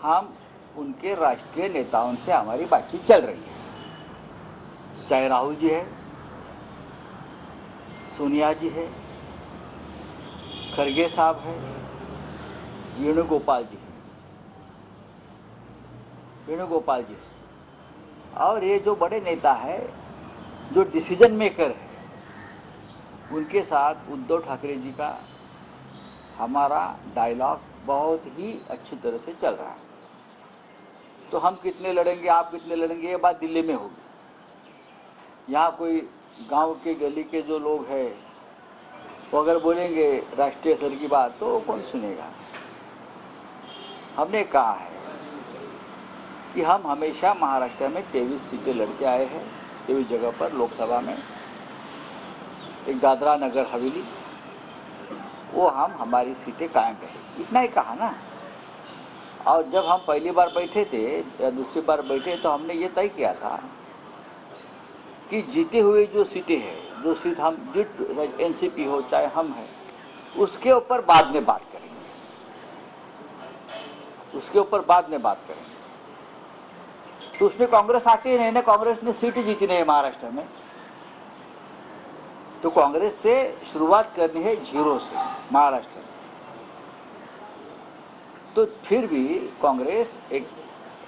हम उनके राष्ट्रीय नेताओं से हमारी बातचीत चल रही है, चाहे राहुल जी है, सोनिया जी है, खरगे साहब है, वेणुगोपाल जी है, और ये जो बड़े नेता है, जो डिसीजन मेकर है, उनके साथ उद्धव ठाकरे जी का हमारा डायलॉग बहुत ही अच्छी तरह से चल रहा है। तो हम कितने लड़ेंगे, आप कितने लड़ेंगे, ये बात दिल्ली में होगी। यहाँ कोई गांव के गली के जो लोग हैं वो अगर बोलेंगे राष्ट्रीय स्तर की बात तो कौन सुनेगा। हमने कहा है कि हम हमेशा महाराष्ट्र में 23 सीटें लड़ते आए हैं, 23 जगह पर लोकसभा में, एक दादरा नगर हवेली, वो हम हमारी सीटें कायम करें, इतना ही कहा ना। और जब हम पहली बार बैठे थे या दूसरी बार बैठे तो हमने ये तय किया था कि जीते हुए जो सीटें हैं, जो सीट हम जीत, एनसीपी हो चाहे हम हैं, उसके ऊपर बाद में बात करेंगे, उसके ऊपर बाद में बात करेंगे। तो उसमें कांग्रेस आती ही नहीं ना, कांग्रेस ने सीट जीती नहीं है महाराष्ट्र में, तो कांग्रेस से शुरुआत करनी है जीरो से महाराष्ट्र में। तो फिर भी कांग्रेस एक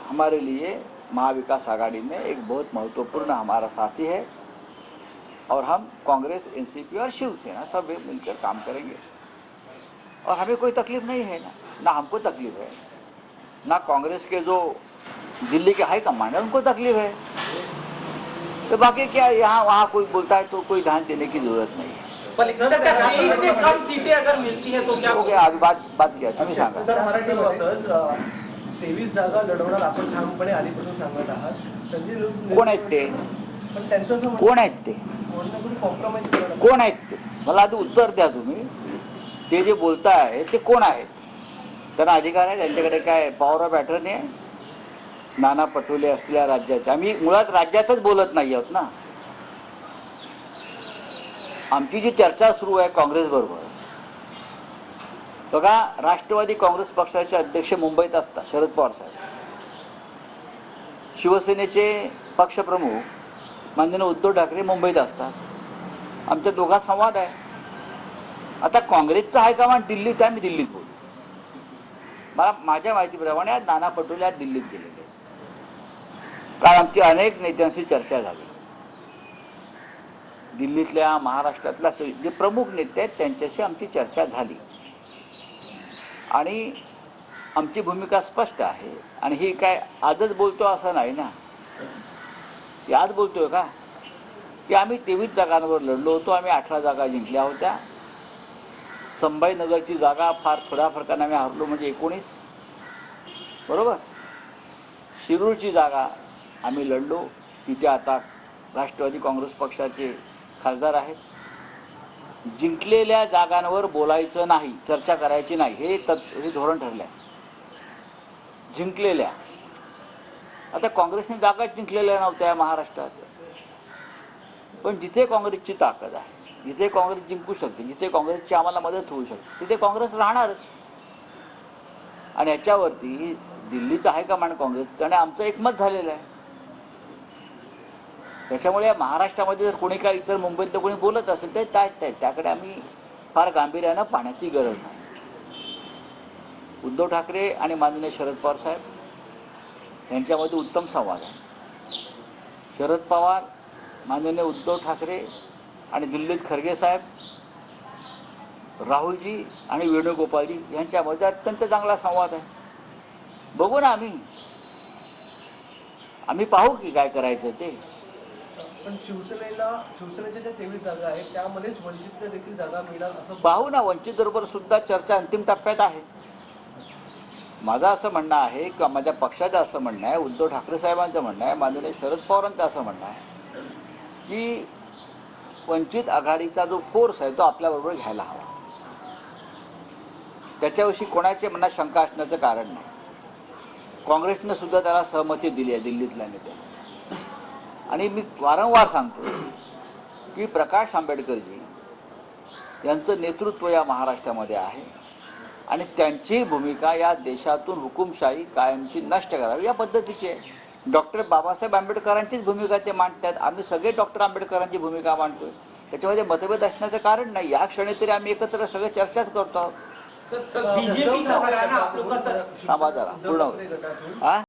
हमारे लिए महाविकास आघाड़ी में एक बहुत महत्वपूर्ण हमारा साथी है, और हम कांग्रेस, एनसीपी और शिवसेना सब मिलकर काम करेंगे, और हमें कोई तकलीफ नहीं है ना हमको तकलीफ है, ना कांग्रेस के जो दिल्ली के हाई कमांड है उनको तकलीफ है। तो बाकी क्या यहाँ वहाँ कोई बोलता है तो कोई ध्यान देने की जरूरत नहीं है। कम सीटें अगर मिलती है तो क्या हो गया, अभी बात किया तुम्ही सांगा। सर, मराठीमध्येच 23 जागा लढवणार आपण ठामपणे आधीपासून सांगत आहात. संजय कोण आहेत ते, पण त्यांचं असं कोण आहेत ते, कॉम्प्रोमाइज करणार कोण आहेत ते, मला आधी उत्तर द्या तुम्ही. ते जे बोलताय ते कोण आहेत, त्यांना अधिकार आहे, त्यांच्याकडे काय पॉवर ऑफ अटर्नी आहे. नाना पटोले असलेल्या राज्याचे, आम्ही मुळात राज्यातच बोलत नाही आहोत ना. आमची जी चर्चा सुरू आहे काँग्रेस बरोबर, बघा राष्ट्रवादी काँग्रेस पक्षाचे अध्यक्ष मुंबईत असतात शरद पवार साहेब, शिवसेनेचे पक्षप्रमुख माननीय उद्धव ठाकरे मुंबईत असतात, आमच्या दोघात संवाद आहे. आता काँग्रेसचा हायकमांड दिल्लीत आहे, मी दिल्लीत बोलतो. मला माझ्या माहितीप्रमाणे आज नाना पटोले आज दिल्लीत गेलेले, कारण आमची अनेक नेत्यांशी चर्चा झाली. दिल्लीतल्या महाराष्ट्रातल्या जे प्रमुख नेते आहेत त्यांच्याशी आमची चर्चा झाली, आणि आमची भूमिका स्पष्ट आहे. आणि ही काय आजच बोलतो असं नाही ना, की आज बोलतोय का, की आम्ही 23 जागांवर लढलो होतो, आम्ही 18 जागा जिंकल्या होत्या. संभाजीनगरची जागा फार थोड्या फरकाने आम्ही हरलो, म्हणजे 19 बरोबर. शिरूरची जागा आम्ही लढलो, तिथे आता राष्ट्रवादी काँग्रेस पक्षाचे खासदार आहेत. जिंकलेल्या जागांवर बोलायचं नाही, चर्चा करायची नाही, हे धोरण ठरलं आहे. जिंकलेल्या, आता काँग्रेसने जागाच जिंकलेल्या नव्हत्या महाराष्ट्रात, पण जिथे काँग्रेसची ताकद आहे, जिथे काँग्रेस जिंकू शकते, जिथे काँग्रेसची आम्हाला मदत होऊ शकते, तिथे काँग्रेस राहणारच. आणि याच्यावरती दिल्लीचं हायकमांड काँग्रेसचं आणि आमचं एकमत झालेलं आहे. त्याच्यामुळे महाराष्ट्रामध्ये जर कोणी काय इतर मुंबईतलं कोणी बोलत असेल तर त्याकडे आम्ही फार गांभीर्यानं पाहण्याची गरज नाही. उद्धव ठाकरे आणि माननीय शरद पवार साहेब यांच्यामध्ये उत्तम संवाद आहे. शरद पवार, माननीय उद्धव ठाकरे आणि दिल्लीत खरगे साहेब, राहुलजी आणि वेणुगोपालजी यांच्यामध्ये अत्यंत चांगला संवाद आहे. बघू ना, आम्ही पाहू की काय करायचं ते. पण शिवसेनेच्या ज्या 23 जागा आहेत त्यामध्येच वंचितच्या देखील जागा मिळणार असं पाहू ना. वंचित बरोबर सुद्धा चर्चा अंतिम टप्प्यात आहे. माझं असं म्हणणं आहे किंवा माझ्या पक्षाचं असं म्हणणं आहे, उद्धव ठाकरे साहेबांचं म्हणणं आहे, माननीय शरद पवारांचं असं म्हणणं आहे की वंचित आघाडीचा जो फोर्स आहे तो आपल्याबरोबर घ्यायला हवा. त्याच्याविषयी कोणाच्या मनात शंका असण्याचं कारण नाही. काँग्रेसनं सुद्धा त्याला सहमती दिली आहे दिल्लीतल्या नेत्यांनी. आणि मी वारंवार सांगतो की प्रकाश आंबेडकरजी यांचं नेतृत्व या महाराष्ट्रामध्ये आहे. आणि त्यांची भूमिका या देशातून हुकुमशाही कायमची नष्ट करावी या पद्धतीची आहे. डॉक्टर बाबासाहेब आंबेडकरांचीच भूमिका ते मांडतात. आम्ही सगळे डॉक्टर आंबेडकरांची भूमिका मांडतोय. त्याच्यामध्ये मतभेद असण्याचं कारण नाही. या क्षणी तरी आम्ही एकत्र सगळे चर्चाच करतो आहोत. बीजेपी का हराना आप लोग का सर थांबा जरा पूर्ण होईल.